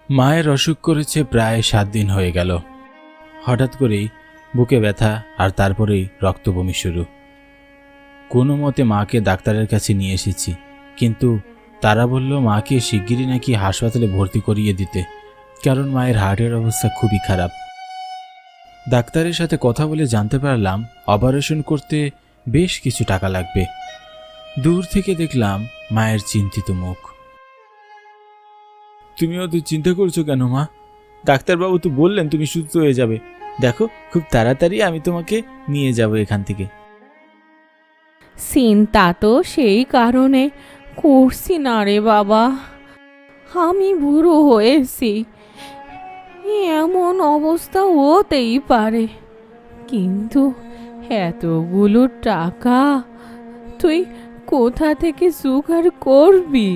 মায়ের অসুখ করেছে প্রায় 7 দিন হয়ে গেল। হঠাৎ করেই বুকে ব্যথা আর তারপরেই রক্তবমি শুরু। কোনো মতে মাকে ডাক্তারের কাছে নিয়ে এসেছি, কিন্তু তারা বলল মাকে শিগগিরই নাকি হাসপাতালে ভর্তি করিয়ে দিতে, কারণ মায়ের হার্টের অবস্থা খুবই খারাপ। ডাক্তারের সাথে কথা বলে জানতে পারলাম অপারেশন করতে বেশ কিছু টাকা লাগবে। দূর থেকে দেখলাম মায়ের চিন্তিত মুখ। তুমিও তো চিন্তা করছো কেন মা? ডাক্তারবাবু তো বললেন তুমি সুস্থ হয়ে যাবে। দেখো, খুব তাড়াতাড়ি আমি তোমাকে নিয়ে যাব এখান থেকে। চিন্তা তো সেই কারণে করছি না রে বাবা, আমি বুড়ো হয়েছি, এমন অবস্থা হতেই পারে, কিন্তু এতগুলো টাকা তুই কোথা থেকে জোগাড় করবি?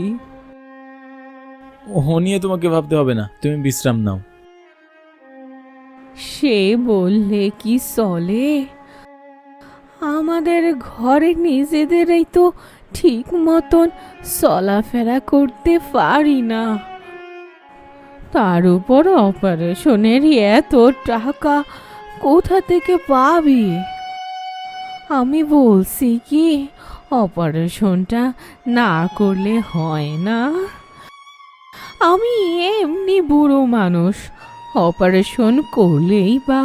ও নিয়ে তোমাকে ভাবতে হবে না, তুমি বিশ্রাম নাও। সে বললে কি চলে? আমাদের ঘরে নিজেদেরই তো ঠিক মতন চলাফেরা করতে পারি না, তার উপর অপারেশনের এত টাকা কোথা থেকে পাবি? আমি বলছি কি, অপারেশনটা না করলে হয় না? আমি এমনি বুড়ো মানুষ, অপারেশন করলেই বা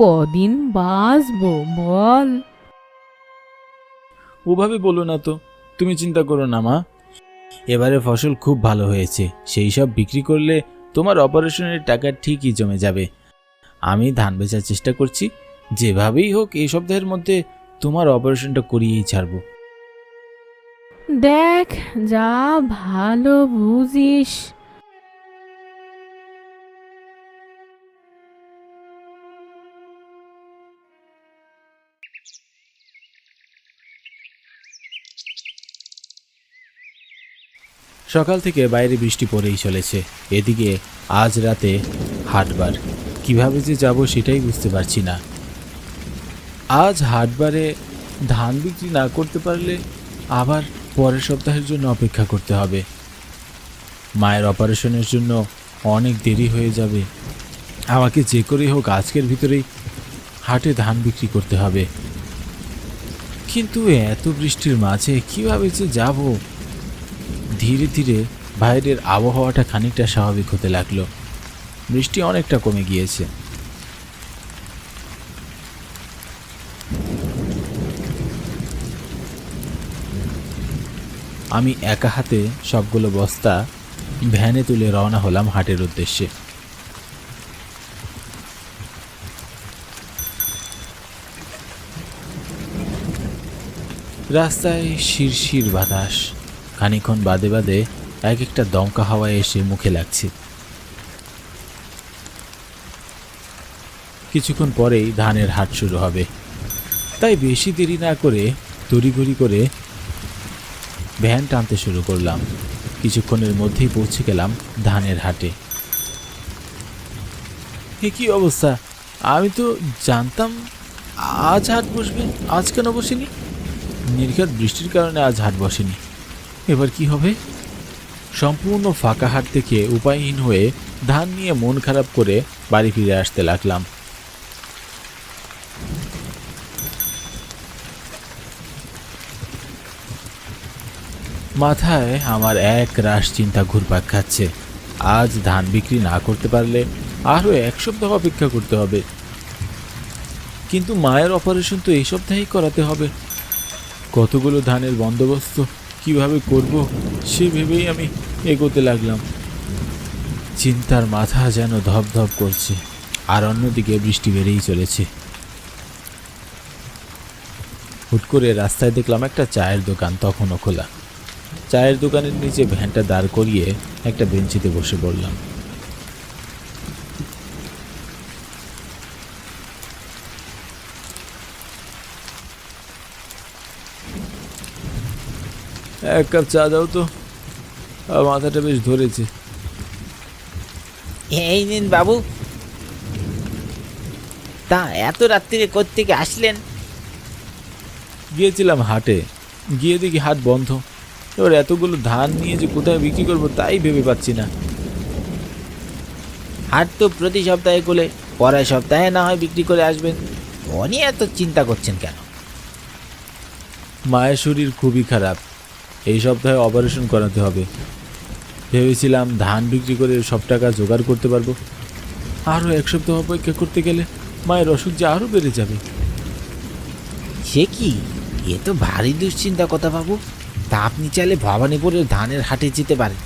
কদিন বাঁচবো বল? ওভাবে বলো না তো, তুমি চিন্তা করো না মা। এবারে ফসল খুব ভালো হয়েছে, সেই সব বিক্রি করলে তোমার অপারেশনের টাকা ঠিকই জমে যাবে। আমি ধান বেচার চেষ্টা করছি, যেভাবেই হোক এই সপ্তাহের মধ্যে তোমার অপারেশনটা করিয়েই ছাড়বো। দেখ, যা ভালো বুঝিস। সকাল থেকে বাইরে বৃষ্টি পড়েই চলেছে। এদিকে আজ রাতে হাটবার, কিভাবে যে যাব সেটাই বুঝতে পারছি না। আজ হাটবারে ধান বিক্রি না করতে পারলে আবার পরের সপ্তাহের জন্য অপেক্ষা করতে হবে। মায়ের অপারেশনের জন্য অনেক দেরি হয়ে যাবে। আমাকে যে করেই হোক আজকের ভিতরেই হাটে ধান বিক্রি করতে হবে। কিন্তু এত বৃষ্টির মাঝে কিভাবে যে যাব? ধীরে ধীরে বাইরের আবহাওয়াটা খানিকটা স্বাভাবিক হতে লাগলো। বৃষ্টি অনেকটা কমে গিয়েছে। আমি একা হাতে সবগুলো বস্তা ভ্যানে তুলে রওনা হলাম হাটের উদ্দেশ্যে। রাস্তায় শিরশির বাতাস, খানিক্ষণ বাদে বাদে এক একটা দমকা হাওয়ায় এসে মুখে লাগছে। কিছুক্ষণ পরেই ধানের হাট শুরু হবে, তাই বেশি দেরি না করে তড়িঘড়ি করে ভ্যান টানতে শুরু করলাম। কিছুক্ষণের মধ্যেই পৌঁছে গেলাম ধানের হাটে। এ কি অবস্থা? আমি তো জানতাম আজ হাট বসবে, আজ কেন বসেনি? নির্ঘাত বৃষ্টির কারণে আজ হাট বসেনি। এবার কি হবে? সম্পূর্ণ ফাঁকা হাট থেকে উপায়হীন হয়ে ধান নিয়ে মন খারাপ করে বাড়ি ফিরে আসতে লাগলাম। মাথায় আমার এক রাশ চিন্তা ঘুরপাক খাচ্ছে। আজ ধান বিক্রি না করতে পারলে আরও 1 সপ্তাহ অপেক্ষা করতে হবে, কিন্তু মায়ের অপারেশন তো এই সপ্তাহেই করাতে হবে। কতগুলো ধানের বন্দোবস্ত কিভাবে করব সে ভেবেই আমি এগোতে লাগলাম। চিন্তার মাথা যেন ধপধপ করছে, আর অন্যদিকে বৃষ্টি বেড়েই চলেছে। হুট করে রাস্তায় দেখলাম একটা চায়ের দোকান তখনও খোলা। চায়ের দোকানের নিচে ভ্যানটা দাঁড় করিয়ে একটা বেঞ্চিতে বসে পড়লাম। এক কাপ চা দাও তো, মাথাটা বেশ ধরেছে। এই নিন বাবু। তা এত রাত্রিরে কোত্থেকে আসলেন? গিয়েছিলাম হাটে, গিয়ে দেখি হাট বন্ধ। এবার এতগুলো ধান নিয়ে যে কোথায় বিক্রি করবো তাই ভেবে পাচ্ছি না। হাট তো প্রতি সপ্তাহে করলে পরের সপ্তাহে না হয় বিক্রি করে আসবেন, ও নিয়ে এত চিন্তা করছেন কেন? মায়ের শরীর খুবই খারাপ, এই সপ্তাহে অপারেশন করাতে হবে। ভেবেছিলাম ধান বিক্রি করে সব টাকা জোগাড় করতে পারবো। আরও এক সপ্তাহ অপেক্ষা করতে গেলে মায়ের অসুখ যে আরও বেড়ে যাবে। সে কি, এ তো ভারী দুশ্চিন্তা কথা বাবু। তা আপনি চাইলে ভবানীপুরের ধানের হাটে যেতে পারেন,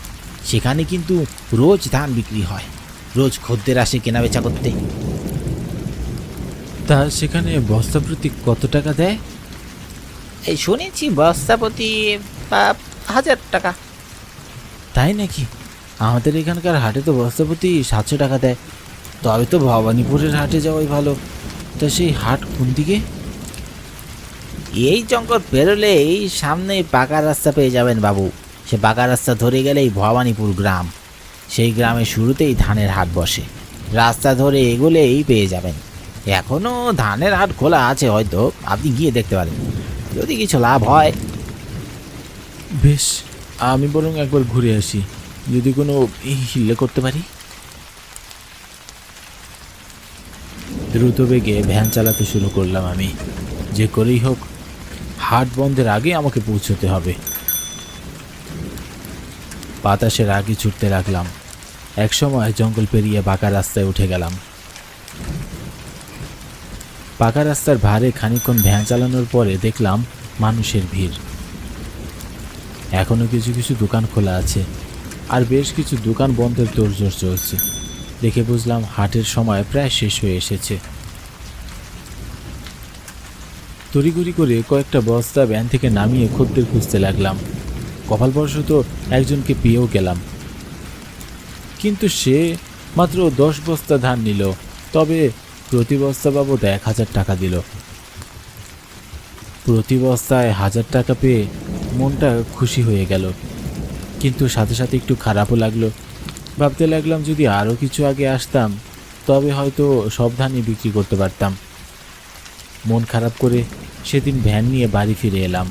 সেখানে কিন্তু রোজ ধান বিক্রি হয়, রোজ খদ্দের আসে কেনাবেচা করতে। তা সেখানে বস্তা প্রতি কত টাকা দেয়? এই শুনেছি বস্তা প্রতি 1000 টাকা। তাই নাকি? আমাদের এখানকার হাটে তো বস্তা প্রতি 700 টাকা দেয়। তবে তো ভবানীপুরের হাটে যাওয়াই ভালো। তা সেই হাট কোন দিকে? এই জঙ্গল পেরোলে এই সামনে পাকা রাস্তা পেয়ে যাবেন বাবু। সে পাকা রাস্তা ধরে গেলেই ভবানীপুর গ্রাম। সেই গ্রামের শুরুতেই ধানের হাট বসে, রাস্তা ধরে এগোলেই পেয়ে যাবেন। এখনও ধানের হাট খোলা আছে, হয়তো আপনি গিয়ে দেখতে পারেন যদি কিছু লাভ হয়। বেশ, আমি বরং একবার ঘুরে আসি, যদি কোনো হিল্লে করতে পারি। দ্রুত বেগে ভ্যান চালাতে শুরু করলাম আমি। যে করেই হোক হাট বন্ধের আগে আমাকে পৌঁছতে হবে। বাতাসের আগে ছুটতে লাগলাম। একসময় জঙ্গল পেরিয়ে পাকা রাস্তায় উঠে গেলাম। পাকা রাস্তার ধারে খানিকক্ষণ ভ্যান চালানোর পরে দেখলাম মানুষের ভিড়। এখনো কিছু কিছু দোকান খোলা আছে, আর বেশ কিছু দোকান বন্ধের তোড়জোড় চলছে। দেখে বুঝলাম হাটের সময় প্রায় শেষ হয়ে এসেছে। তড়িঘড়ি করে কয়েকটা বস্তা ভ্যান থেকে নামিয়ে খদ্দের খুঁজতে লাগলাম। কপালবশত একজনকে পেয়েও গেলাম, কিন্তু সে মাত্র 10 বস্তা ধান নিল, তবে প্রতি বস্তা বাবদ 1000 টাকা দিল। প্রতি বস্তায় 1000 টাকা পেয়ে মনটা খুশি হয়ে গেল, কিন্তু সাথে সাথে একটু খারাপও লাগলো। ভাবতে লাগলাম যদি আরও কিছু আগে আসতাম তবে হয়তো সব ধানই বিক্রি করতে পারতাম। মন খারাপ করে সেদিন ভ্যান নিয়ে বাড়ি ফিরে এলাম,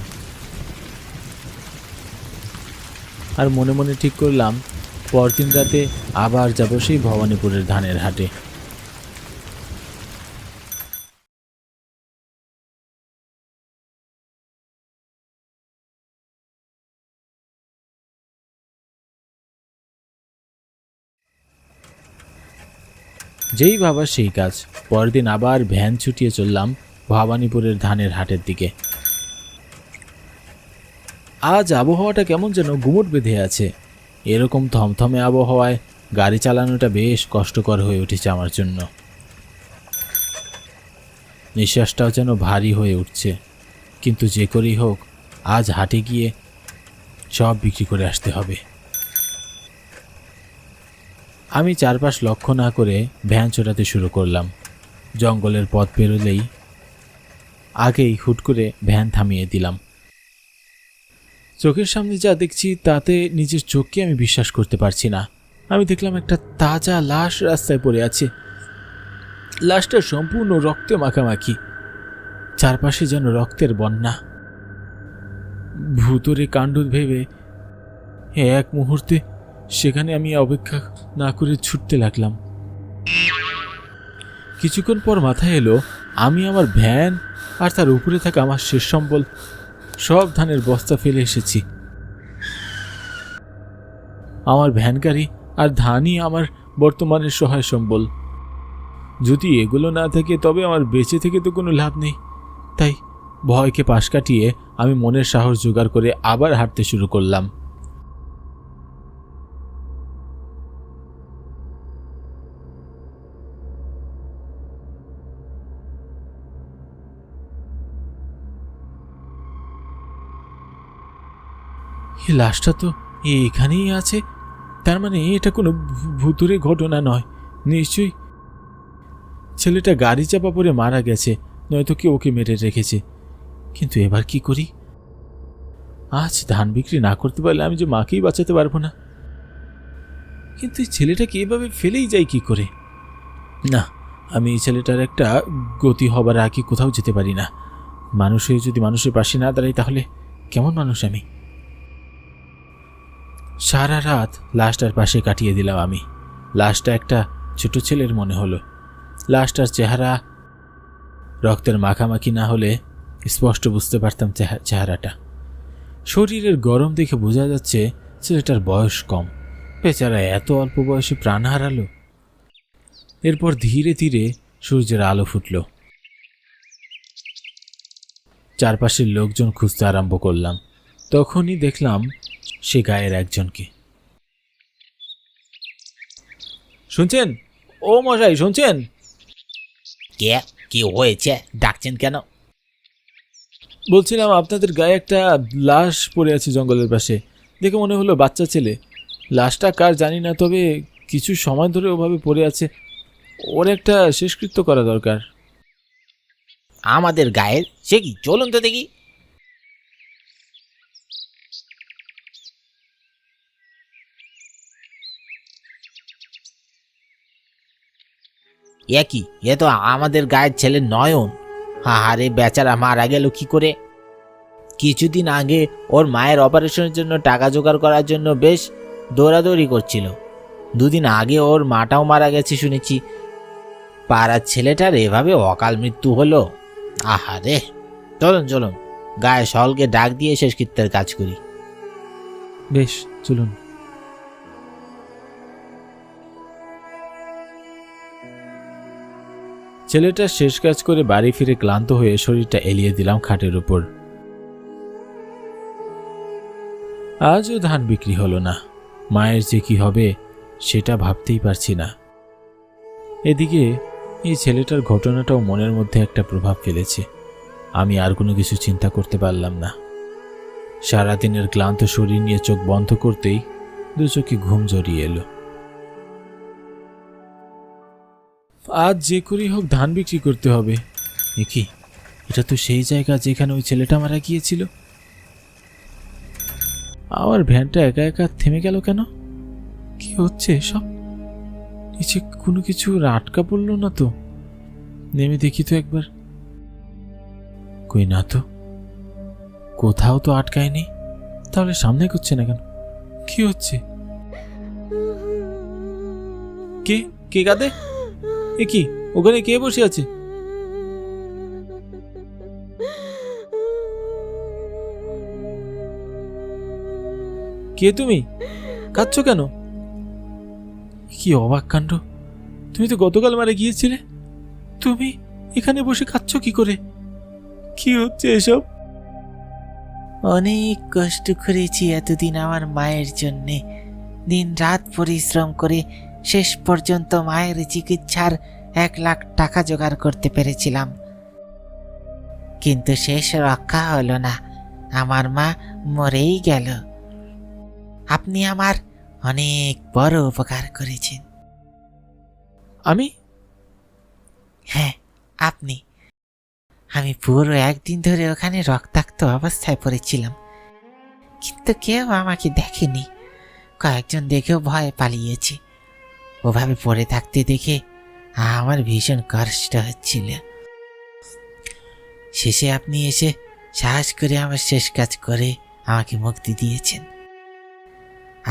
আর মনে মনে ঠিক করলাম পরদিন রাতে আবার যাব সেই ভবানীপুরের ধানের হাটে। যেই ভাবা সেই কাজ, পরদিন আবার ভ্যান ছুটিয়ে চললাম ভবানীপুরের ধানের হাটের দিকে। আজ আবহাওয়াটা কেমন যেন গুমট বেঁধে আছে। এরকম থমথমে আবহাওয়ায় গাড়ি চালানোটা বেশ কষ্টকর হয়ে উঠেছে আমার জন্য। নিঃশ্বাসটাও যেন ভারী হয়ে উঠছে, কিন্তু যে করেই হোক আজ হাটে গিয়ে সব বিক্রি করে আসতে হবে। আমি চারপাশ লক্ষ্য না করে ভ্যান চড়াতে শুরু করলাম। জঙ্গলের পথ পেরোলেই আগেই হুট করে ভ্যান থামিয়ে দিলাম। চোখের সামনে যা দেখছি তাতে নিজের চোখকে আমি বিশ্বাস করতে পারছি না। আমি দেখলাম একটা তাজা লাশ রাস্তায় পড়ে আছে। লাশটা সম্পূর্ণ রক্তে মাখামাখি, চারপাশে যেন রক্তের বন্যা। ভূতরে কাণ্ড ভেবে এক মুহূর্তে সেখানে আমি অপেক্ষা না করে ছুটতে লাগলাম। কিছুক্ষণ পর মাথায় এলো আমি আমার ভ্যান আর তার উপরে থাকা আমার শেষ সম্বল সব ধানের বস্তা ফেলে এসেছি। আমার ভ্যান গাড়ি আর ধানই আমার বর্তমানের সহায় সম্বল। যদি এগুলো না থাকে তবে আমার বেঁচে থেকে তো কোনো লাভ নেই। তাই ভয়কে পাশ কাটিয়ে আমি মনের সাহস জোগাড় করে আবার হাঁটতে শুরু করলাম। এই লাশটা তো এখানেই আছে, তার মানে এটা কোনো ভুতুরে ঘটনা নয়। নিশ্চয়ই ছেলেটা গাড়ি চাপা পড়ে মারা গেছে, নয়তো কেউ ওকে মেরে রেখেছে। কিন্তু এবার কি করি? আজ ধান বিক্রি না করতে পারলে আমি যে মাকেই বাঁচাতে পারবো না। কিন্তু এই ছেলেটাকে এভাবে ফেলেই যাই কি করে? না, আমি এই ছেলেটার একটা গতি হবার আগে কোথাও যেতে পারি না। মানুষ হয়ে যদি মানুষের পাশে না দাঁড়াই তাহলে কেমন মানুষ আমি? সারা রাত লাশটার পাশে কাটিয়ে দিলাম আমি। লাশটা একটা ছোট ছেলের মনে হলো। লাশটার চেহারা রক্তের মাখামাখি না হলে স্পষ্ট বুঝতে পারতাম চেহারাটা। শরীরের গরম দেখে বোঝা যাচ্ছে ছেলেটার বয়স কম। বেচারা এত অল্প বয়সে প্রাণ হারালো। এরপর ধীরে ধীরে সূর্যের আলো ফুটল। চারপাশের লোকজন খুঁজতে আরম্ভ করলাম। তখনই দেখলাম সে গায়ের একজনকে। শুনছেন? ও মশাই, শুনছেন? কে? কি হয়েছে? ডাকছেন কেন? বলছিলাম আপনাদের গায়ে একটা লাশ পড়ে আছে জঙ্গলের পাশে। দেখে মনে হলো বাচ্চা ছেলে। লাশটা কার জানি না, তবে কিছু সময় ধরে ওভাবে পড়ে আছে। ওর একটা শেষকৃত্য করা দরকার। আমাদের গায়ের? সে কি? চলুন তো দেখি। এ কি? এ তো আমাদের গায়ের ছেলে নয়ন। আরে বেচারা মারা গেল কি করে? কিছুদিন আগে ওর মায়ের অপারেশনের জন্য টাকা জোগাড় করার জন্য বেশ দৌড়াদৌড়ি করছিল। দুদিন আগে ওর মাটাও মারা গেছে শুনেছি। পাড়ার ছেলেটার এভাবে অকাল মৃত্যু হলো। আহারে, চলুন চলুন, গায়ে সলকে ডাক দিয়ে শেষকৃত্যের কাজ করি। বেশ, চলুন। ছেলেটা শেষ কাজ করে বাড়ি ফিরে ক্লান্ত হয়ে শরীরটা এলিয়ে দিলাম খাটের উপর। আজও ধান বিক্রি হলো না। মায়ের যে কি হবে সেটা ভাবতেই পারছি না। এদিকে এই ছেলেটার ঘটনাটাও মনের মধ্যে একটা প্রভাব ফেলেছে। আমি আর কোনো কিছু চিন্তা করতে পারলাম না। সারাদিনের ক্লান্ত শরীর নিয়ে চোখ বন্ধ করতেই দু চোখে ঘুম জড়িয়ে এলো। আজ যে করেই হোক ধান বিক্রি করতে হবে। কি, এটা তো সেই জায়গা যেখানে ওই ছেলেটা মারা গিয়েছিল। আমার ভ্যানটা একা একা থেমে গেল কেন? কি হচ্ছে সব? নিচে কোনো কিছু আটকা পড়লো না তো? নেমে দেখি তো একবার। কই না তো, কোথাও তো আটকায়নি। তাহলে সামনে করছে না কেন? কি হচ্ছে? কে কে কাঁদে? এ কি, ওখানে কে বসে আছে? কে তুমি? কাঁদছো কেন? কি অবাক কাণ্ড! তুমি তো গতকাল মারা গিয়েছিলে। তুমি এখানে বসে কাঁদছো কি করে? কি হচ্ছে এসব? অনেক কষ্ট করেছি এতদিন আমার মায়ের জন্যে। দিন রাত পরিশ্রম করে শেষ পর্যন্ত মায়ের চিকিৎসার 1,00,000 টাকা জোগাড় করতে পেরেছিলাম, কিন্তু শেষ রক্ষা হলো না। আমার মা মরেই গেল। আপনি আমার অনেক বড় উপকার করেছেন। আমি? হ্যাঁ, আপনি। আমি পুরো একদিন ধরে ওখানে রক্তাক্ত অবস্থায় পড়েছিলাম, কিন্তু কেউ আমাকে দেখেনি। কয়েকজন দেখেও ভয়ে পালিয়েছে। ওভাবে পড়ে থাকতে দেখে আমার ভীষণ কষ্ট হচ্ছিল। শেষে আপনি এসে সাহস করে আমার শেষ কাজ করে আমাকে মুক্তি দিয়েছেন।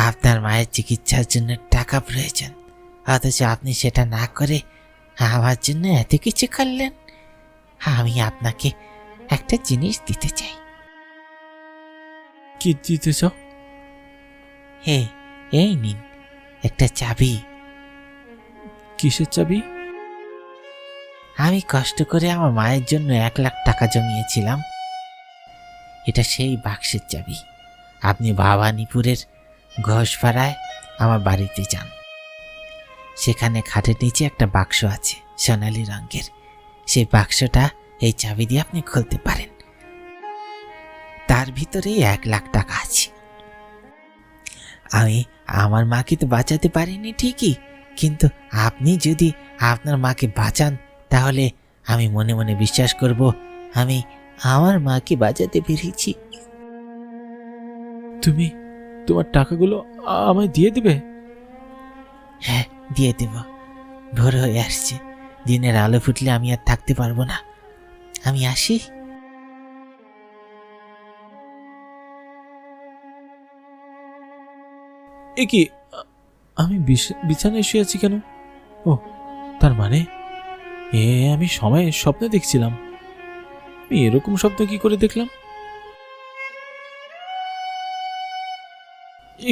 আপনার মায়ের চিকিৎসার জন্য টাকা প্রয়োজন, অথচ আপনি সেটা না করে আমার জন্য এত কিছু করলেন। আমি আপনাকে একটা জিনিস দিতে চাই। কি দিতে চাও? হে, এই নিন একটা চাবি। কিসের চাবি? আমি কষ্ট করে আমার মায়ের জন্য 1,00,000 টাকা জমিয়েছিলাম। এটা সেই বাক্সের চাবি। আপনি ভবানীপুরের ঘোষপাড়ায় আমার বাড়িতে যান। সেখানে খাটের নিচে একটা বাক্স আছে, সোনালি রঙের। সেই বাক্সটা এই চাবি দিয়ে আপনি খুলতে পারেন। তার ভিতরেই 1,00,000 টাকা আছে। আমি আমার মাকে তো বাঁচাতে পারিনি ঠিকই, কিন্তু আপনি যদি আপনার মাকে বাঁচান তাহলে আমি মনে মনে বিশ্বাস করব আমি আমার মাকে বাঁচাতে পেরেছি। তুমি তোমার টাকাগুলো আমায় দিয়ে দিবে? হ্যাঁ, দিয়ে দেব। ভোর হয়ে আসছে, দিনের আলো ফুটলে আমি আর থাকতে পারবো না। আমি আসি। এ কি, আমি বিছানায় শুয়ে আছি কেন? ও, তার মানে আমি সময় স্বপ্নে দেখছিলাম। আমি এরকম স্বপ্ন কি করে দেখলাম?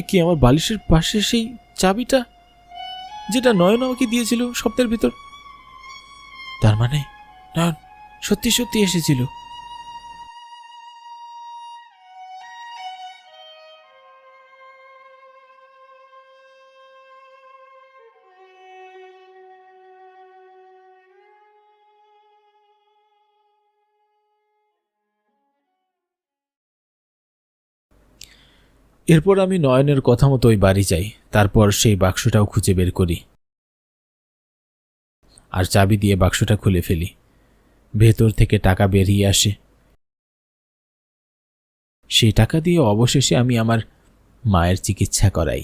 কি আমার বালিশের পাশে সেই চাবিটা, যেটা নয়ন আমাকে দিয়েছিল স্বপ্নের ভিতর? তার মানে নয়ন সত্যি সত্যি এসেছিল। এরপর আমি নয়নের কথা মতো ওই বাড়ি যাই। তারপর সেই বাক্সটাও খুঁজে বের করি আর চাবি দিয়ে বাক্সটা খুলে ফেলি। ভেতর থেকে টাকা বেরিয়ে আসে। সেই টাকা দিয়ে অবশেষে আমি আমার মায়ের চিকিৎসা করাই।